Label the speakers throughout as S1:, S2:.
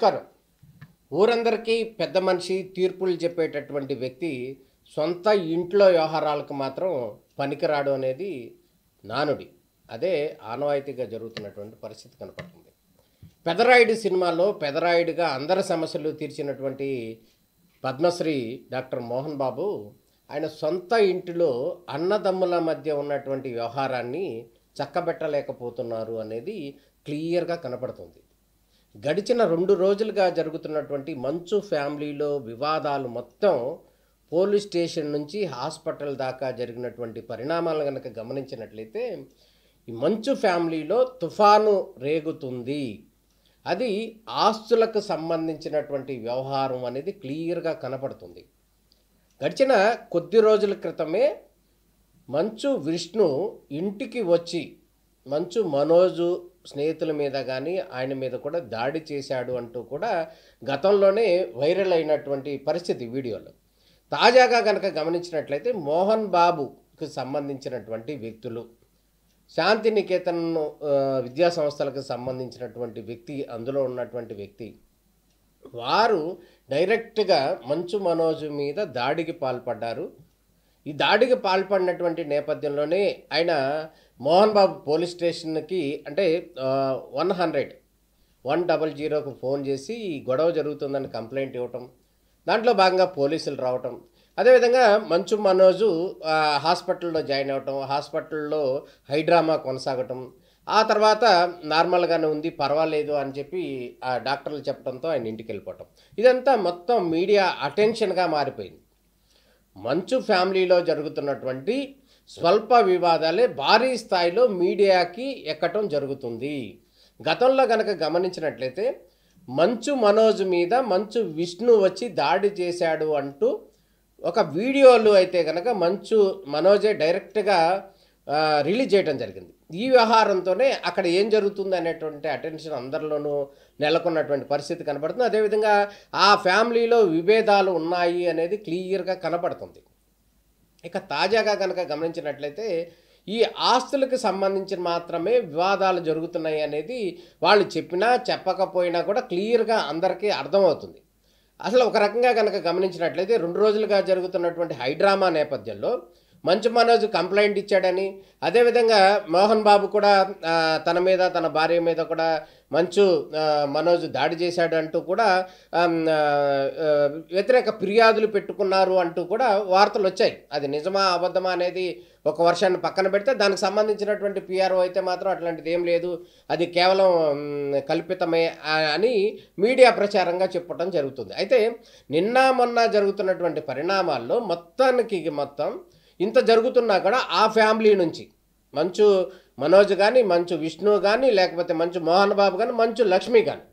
S1: నమస్కారం. ఊరందరికీ పెద్ద మనిషి, తీర్పులు చెప్పేటటువంటి వ్యక్తి సొంత ఇంట్లో వ్యవహారాలకు మాత్రం పనికిరాడు అనేది నానుడి. అదే ఆనవాయితీగా జరుగుతున్నటువంటి పరిస్థితి కనపడుతుంది. పెదరాయుడు సినిమాలో పెదరాయుడుగా అందరి సమస్యలు తీర్చినటువంటి పద్మశ్రీ డాక్టర్ మోహన్ బాబు ఆయన సొంత ఇంటిలో అన్నదమ్ముల మధ్య ఉన్నటువంటి వ్యవహారాన్ని చక్కబెట్టలేకపోతున్నారు అనేది క్లియర్గా కనపడుతుంది. గడిచిన 2 రోజులుగా జరుగుతున్నటువంటి మంచు ఫ్యామిలీలో వివాదాలు మొత్తం పోలీస్ స్టేషన్ నుంచి హాస్పిటల్ దాకా జరిగినటువంటి పరిణామాలు కనుక గమనించినట్లయితే ఈ మంచు ఫ్యామిలీలో తుఫాను రేగుతుంది. అది ఆస్తులకు సంబంధించినటువంటి వ్యవహారం అనేది క్లియర్గా కనపడుతుంది. గడిచిన కొద్ది రోజుల క్రితమే మంచు విష్ణు ఇంటికి వచ్చి మంచు మనోజు స్నేహితుల మీద కానీ ఆయన మీద కూడా దాడి చేశాడు అంటూ కూడా గతంలోనే వైరల్ అయినటువంటి పరిస్థితి వీడియోలో. తాజాగా కనుక గమనించినట్లయితే మోహన్ బాబుకి సంబంధించినటువంటి వ్యక్తులు, శాంతినికేతన్ విద్యా సంస్థలకు సంబంధించినటువంటి వ్యక్తి, అందులో ఉన్నటువంటి వ్యక్తి వారు డైరెక్ట్గా మంచు మనోజ్ మీద దాడికి పాల్పడ్డారు. ఈ దాడికి పాల్పడినటువంటి నేపథ్యంలోనే ఆయన మోహన్ బాబు పోలీస్ స్టేషన్కి అంటే 100కు ఫోన్ చేసి ఈ గొడవ జరుగుతుందని కంప్లైంట్ ఇవ్వటం, దాంట్లో భాగంగా పోలీసులు రావటం, అదేవిధంగా మంచు మనోజు హాస్పిటల్లో జాయిన్ అవ్వటం, హాస్పిటల్లో హైడ్రామా కొనసాగటం, ఆ తర్వాత నార్మల్గానే ఉంది పర్వాలేదు అని చెప్పి ఆ డాక్టర్లు చెప్పడంతో ఆయన ఇంటికి వెళ్ళిపోవటం. ఇదంతా మొత్తం మీడియా అటెన్షన్గా మారిపోయింది. మంచు ఫ్యామిలీలో జరుగుతున్నటువంటి స్వల్ప వివాదాలే భారీ స్థాయిలో మీడియాకి ఎక్కటం జరుగుతుంది. గతంలో కనుక గమనించినట్లయితే మంచు మనోజ్ మీద మంచు విష్ణు వచ్చి దాడి చేశాడు అంటూ ఒక వీడియోలు అయితే కనుక మంచు మనోజే డైరెక్ట్గా రిలీజ్ చేయడం జరిగింది. ఈ వ్యవహారంతోనే అక్కడ ఏం జరుగుతుంది అనేటువంటి అటెన్షన్ అందరిలోనూ నెలకొన్నటువంటి పరిస్థితి కనబడుతుంది. అదేవిధంగా ఆ ఫ్యామిలీలో విభేదాలు ఉన్నాయి అనేది క్లియర్గా కనబడుతుంది. ఇక తాజాగా కనుక గమనించినట్లయితే ఈ ఆస్తులకు సంబంధించి మాత్రమే వివాదాలు జరుగుతున్నాయి అనేది వాళ్ళు చెప్పినా చెప్పకపోయినా కూడా క్లియర్గా అందరికీ అర్థమవుతుంది. అసలు ఒక రకంగా కనుక గమనించినట్లయితే 2 రోజులుగా జరుగుతున్నటువంటి హైడ్రామా నేపథ్యంలో మంచు మనోజ్ కంప్లైంట్ ఇచ్చాడని, అదేవిధంగా మోహన్ బాబు కూడా తన మీద తన భార్య మీద కూడా మంచు మనోజ్ దాడి చేశాడు అంటూ కూడా వ్యతిరేక ఫిర్యాదులు పెట్టుకున్నారు అంటూ కూడా వార్తలు వచ్చాయి. అది నిజమా అబద్ధమా అనేది ఒక వర్షాన్ని పక్కన పెడితే దానికి సంబంధించినటువంటి పిఆర్ఓ అయితే మాత్రం అట్లాంటిది ఏం లేదు, అది కేవలం కల్పితమే అని మీడియా ప్రచారంగా చెప్పడం జరుగుతుంది. అయితే నిన్న మొన్న జరుగుతున్నటువంటి పరిణామాల్లో మొత్తం ఇంత జరుగుతున్నా కూడా ఆ ఫ్యామిలీ నుంచి మంచు మనోజ్ కానీ, మంచు విష్ణు కానీ, లేకపోతే మంచు మోహన్ బాబు కానీ, మంచు లక్ష్మి కానీ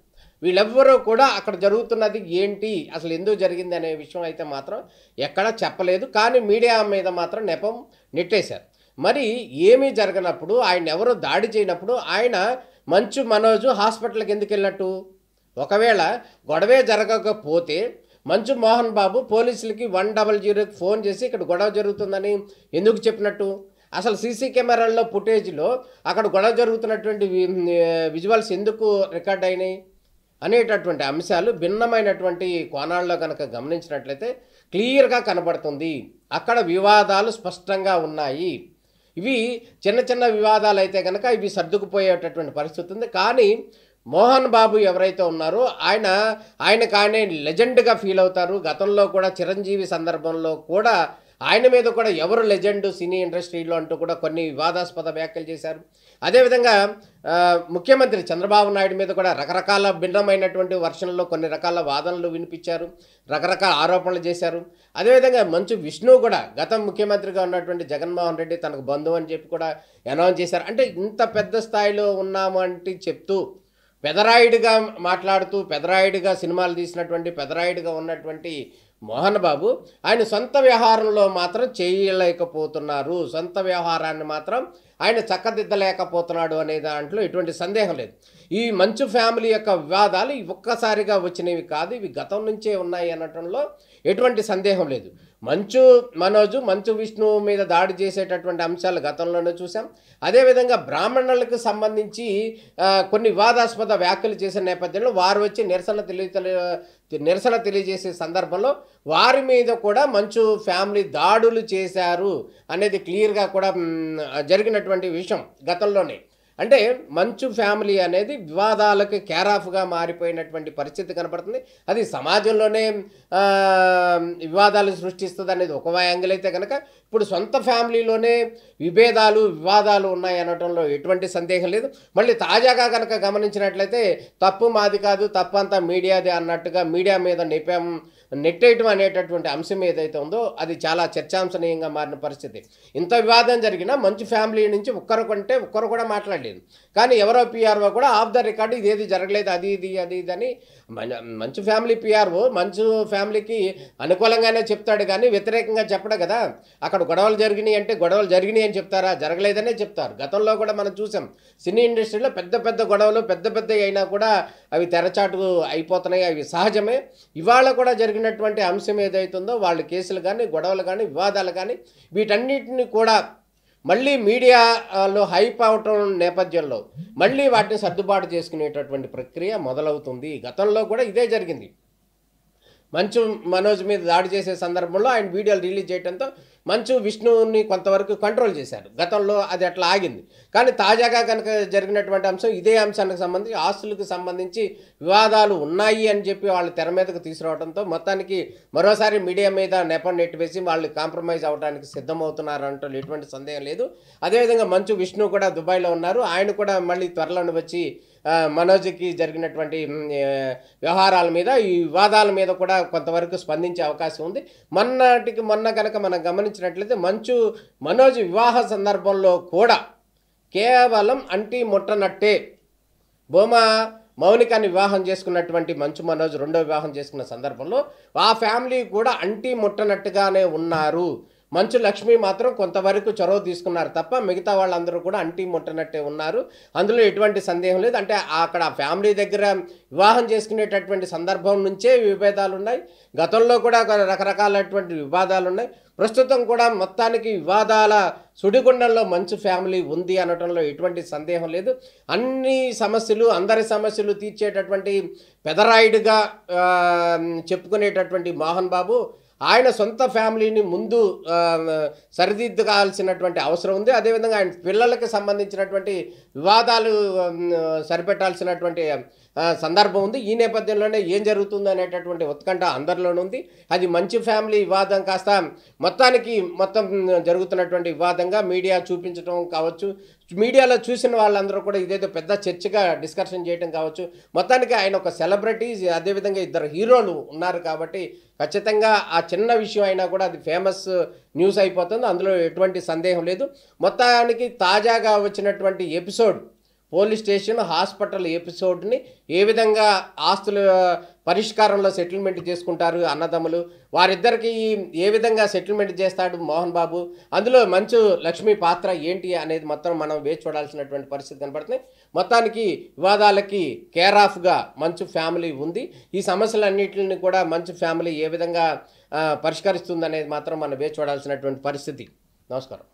S1: వీళ్ళెవ్వరూ కూడా అక్కడ జరుగుతున్నది ఏంటి, అసలు ఎందుకు జరిగింది అనే విషయం అయితే మాత్రం ఎక్కడా చెప్పలేదు. కానీ మీడియా మీద మాత్రం నెపం నెట్టేశారు. మరి ఏమీ జరగనప్పుడు, ఆయన ఎవరో దాడి చేయనప్పుడు ఆయన మంచు మనోజు హాస్పిటల్కి ఎందుకు వెళ్ళినట్టు? ఒకవేళ గొడవే జరగకపోతే మంచు మోహన్ బాబు పోలీసులకి 100కి ఫోన్ చేసి ఇక్కడ గొడవ జరుగుతుందని ఎందుకు చెప్పినట్టు? అసలు సీసీ కెమెరాల్లో ఫుటేజ్లో అక్కడ గొడవ జరుగుతున్నటువంటి విజువల్స్ ఎందుకు రికార్డ్ అయినాయి అనేటటువంటి అంశాలు భిన్నమైనటువంటి కోణాల్లో కనుక గమనించినట్లయితే క్లియర్గా కనబడుతుంది. అక్కడ వివాదాలు స్పష్టంగా ఉన్నాయి. ఇవి చిన్న చిన్న వివాదాలు అయితే కనుక ఇవి సర్దుకుపోయేటటువంటి పరిస్థితి ఉంది. కానీ మోహన్ బాబు ఎవరైతే ఉన్నారో ఆయనకు లెజెండ్గా ఫీల్ అవుతారు. గతంలో కూడా చిరంజీవి సందర్భంలో కూడా ఆయన మీద కూడా ఎవరు లెజెండ్ సినీ ఇండస్ట్రీలో అంటూ కూడా కొన్ని వివాదాస్పద వ్యాఖ్యలు చేశారు. అదేవిధంగా ముఖ్యమంత్రి చంద్రబాబు నాయుడు మీద కూడా రకరకాల భిన్నమైనటువంటి వర్షన్లో కొన్ని రకాల వాదనలు వినిపించారు, రకరకాల ఆరోపణలు చేశారు. అదేవిధంగా మంచు విష్ణు కూడా గతం ముఖ్యమంత్రిగా ఉన్నటువంటి జగన్మోహన్ రెడ్డి తనకు బంధువు అని చెప్పి కూడా అనౌన్స్ చేశారు. అంటే ఇంత పెద్ద స్థాయిలో ఉన్నాము అంటే చెప్తూ పెదరాయుడిగా మాట్లాడుతూ పెదరాయుడిగా సినిమాలు తీసినటువంటి పెదరాయుడిగా ఉన్నటువంటి మోహన్ బాబు ఆయన సొంత వ్యవహారంలో మాత్రం చేయలేకపోతున్నారు, సొంత వ్యవహారాన్ని మాత్రం ఆయన చక్కదిద్దలేకపోతున్నాడు అనే దాంట్లో ఎటువంటి సందేహం లేదు. ఈ మంచు ఫ్యామిలీ యొక్క వివాదాలు ఒక్కసారిగా వచ్చినవి కాదు, ఇవి గతం నుంచే ఉన్నాయి అనటంలో ఎటువంటి సందేహం లేదు. మంచు విష్ణు మీద దాడి చేసేటటువంటి అంశాలు గతంలోనే చూసాం. అదేవిధంగా బ్రాహ్మణులకు సంబంధించి కొన్ని వివాదాస్పద వ్యాఖ్యలు చేసిన నేపథ్యంలో వారు వచ్చి నిరసన తెలియజేసే సందర్భంలో వారి మీద కూడా మంచు ఫ్యామిలీ దాడులు చేశారు అనేది క్లియర్గా కూడా జరిగినటువంటి విషయం గతంలోనే. అంటే మంచు ఫ్యామిలీ అనేది వివాదాలకు కేరాఫ్గా మారిపోయినటువంటి పరిస్థితి కనపడుతుంది. అది సమాజంలోనే వివాదాలు సృష్టిస్తుంది అనేది ఒక యాంగిల్ అయితే కనుక, ఇప్పుడు సొంత ఫ్యామిలీలోనే వివాదాలు ఉన్నాయి అనడంలో ఎటువంటి సందేహం లేదు. మళ్ళీ తాజాగా కనుక గమనించినట్లయితే తప్పు మాది కాదు, తప్పు అంతా మీడియాదే అన్నట్టుగా మీడియా మీద నెట్టేయటం అనేటటువంటి అంశం ఏదైతే ఉందో అది చాలా చర్చాంశనీయంగా మారిన పరిస్థితి. ఇంత వివాదం జరిగినా మంచు ఫ్యామిలీ నుంచి ఒక్కరు కూడా మాట్లాడలేదు. కానీ ఎవరో పిఆర్ఓ కూడా ఆఫ్ ద రికార్డు ఇదేది జరగలేదు, అది ఇది అని మంచు ఫ్యామిలీ పిఆర్ఓ మంచు ఫ్యామిలీకి అనుకూలంగానే చెప్తాడు కానీ వ్యతిరేకంగా చెప్పడు కదా. అక్కడ గొడవలు జరిగినాయి అంటే గొడవలు జరిగినాయి అని చెప్తారా? జరగలేదనే చెప్తారు. గతంలో కూడా మనం చూసాం సినీ ఇండస్ట్రీలో పెద్ద గొడవలు పెద్ద అయినా కూడా అవి తెరచాటు అయిపోతున్నాయి, అవి సహజమే. ఇవాళ కూడా జరిగినటువంటి అంశం ఏదైతుందో వాళ్ళ కేసులు కానీ గొడవలు కానీ వివాదాలు కానీ వీటన్నిటిని కూడా మళ్ళీ మీడియాలో హైప్ అవటం నేపథ్యంలో మళ్ళీ వాటిని సర్దుబాటు చేసుకునేటటువంటి ప్రక్రియ మొదలవుతుంది. గతంలో కూడా ఇదే జరిగింది. మనోజ్ మీద దాడి చేసే సందర్భంలో ఆయన వీడియోలు రిలీజ్ చేయడంతో మంచు విష్ణుని కొంతవరకు కంట్రోల్ చేశారు. గతంలో అది అట్లా ఆగింది. కానీ తాజాగా కనుక జరిగినటువంటి అంశం ఇదే అంశానికి సంబంధించి ఆస్తులకు సంబంధించి వివాదాలు ఉన్నాయి అని చెప్పి వాళ్ళు తెర మీదకు తీసుకురావడంతో మొత్తానికి మరోసారి మీడియా మీద నెట్టివేసి వాళ్ళు కాంప్రమైజ్ అవ్వడానికి సిద్ధమవుతున్నారు అంటే ఎటువంటి సందేహం లేదు. అదేవిధంగా మంచు విష్ణు కూడా దుబాయ్లో ఉన్నారు. ఆయన కూడా మళ్ళీ త్వరలోనే వచ్చి మనోజ్కి జరిగినటువంటి వ్యవహారాల మీద ఈ వివాదాల మీద కూడా కొంతవరకు స్పందించే అవకాశం ఉంది. మొన్న కనుక మనం గమనించినట్లయితే మనోజ్ వివాహ సందర్భంలో కూడా కేవలం అంటి ముట్టనట్టే మౌనికాన్ని వివాహం చేసుకున్నటువంటి మనోజ్ రెండో వివాహం చేసుకున్న సందర్భంలో ఆ ఫ్యామిలీ కూడా అంటి ముట్టనట్టుగానే ఉన్నారు. మంచు లక్ష్మి మాత్రం కొంతవరకు చొరవ తీసుకున్నారు తప్ప మిగతా వాళ్ళందరూ కూడా అంటి ముట్టనట్టే ఉన్నారు. అందులో ఎటువంటి సందేహం లేదు. అంటే అక్కడ ఫ్యామిలీ దగ్గర వివాహం చేసుకునేటటువంటి సందర్భం నుంచే విభేదాలు ఉన్నాయి. గతంలో కూడా రకరకాలైనటువంటి వివాదాలు ఉన్నాయి. ప్రస్తుతం కూడా మొత్తానికి వివాదాల సుడిగుండంలో మంచు ఫ్యామిలీ ఉంది అనటంలో ఎటువంటి సందేహం లేదు. అందరి సమస్యలు తీర్చేటటువంటి పెదరాయుడుగా చెప్పుకునేటటువంటి మోహన్ బాబు ఆయన సొంత ఫ్యామిలీని ముందు సరిదిద్దాల్సినటువంటి అవసరం ఉంది. అదేవిధంగా ఆయన పిల్లలకు సంబంధించినటువంటి వివాదాలు సరిపెట్టాల్సినటువంటి సందర్భం ఉంది. ఈ నేపథ్యంలోనే ఏం జరుగుతుందో అనేటటువంటి ఉత్కంఠ అందరిలోనూ ఉంది. అది మంచి ఫ్యామిలీ వివాదం కాస్త మొత్తం జరుగుతున్నటువంటి వివాదంగా మీడియా చూపించడం కావచ్చు, మీడియాలో చూసిన వాళ్ళందరూ కూడా ఇదేదో పెద్ద చర్చగా డిస్కషన్ చేయడం కావచ్చు. మొత్తానికి ఆయన ఒక సెలబ్రిటీ, అదేవిధంగా ఇద్దరు హీరోలు ఉన్నారు కాబట్టి ఖచ్చితంగా ఆ చిన్న విషయం అయినా కూడా అది ఫేమస్ న్యూస్ అయిపోతుంది. అందులో ఎటువంటి సందేహం లేదు. మొత్తానికి తాజాగా వచ్చినటువంటి ఎపిసోడ్ పోలీస్ స్టేషన్ హాస్పిటల్ ఎపిసోడ్ని ఏ విధంగా ఆస్తుల పరిష్కారంలో సెటిల్మెంట్ చేసుకుంటారు అన్నదమ్ములు, వారిద్దరికి ఏ విధంగా సెటిల్మెంట్ చేస్తాడు మోహన్ బాబు, అందులో మంచు లక్ష్మి పాత్ర ఏంటి అనేది మొత్తం మనం వేచి చూడాల్సినటువంటి పరిస్థితి కనబడుతుంది. మొత్తానికి వివాదాలకి కేర్ ఆఫ్గా మంచు ఫ్యామిలీ ఉంది. ఈ సమస్యలన్నింటిని కూడా మంచు ఫ్యామిలీ ఏ విధంగా పరిష్కరిస్తుంది అనేది మాత్రం మనం వేచి చూడాల్సినటువంటి పరిస్థితి. నమస్కారం.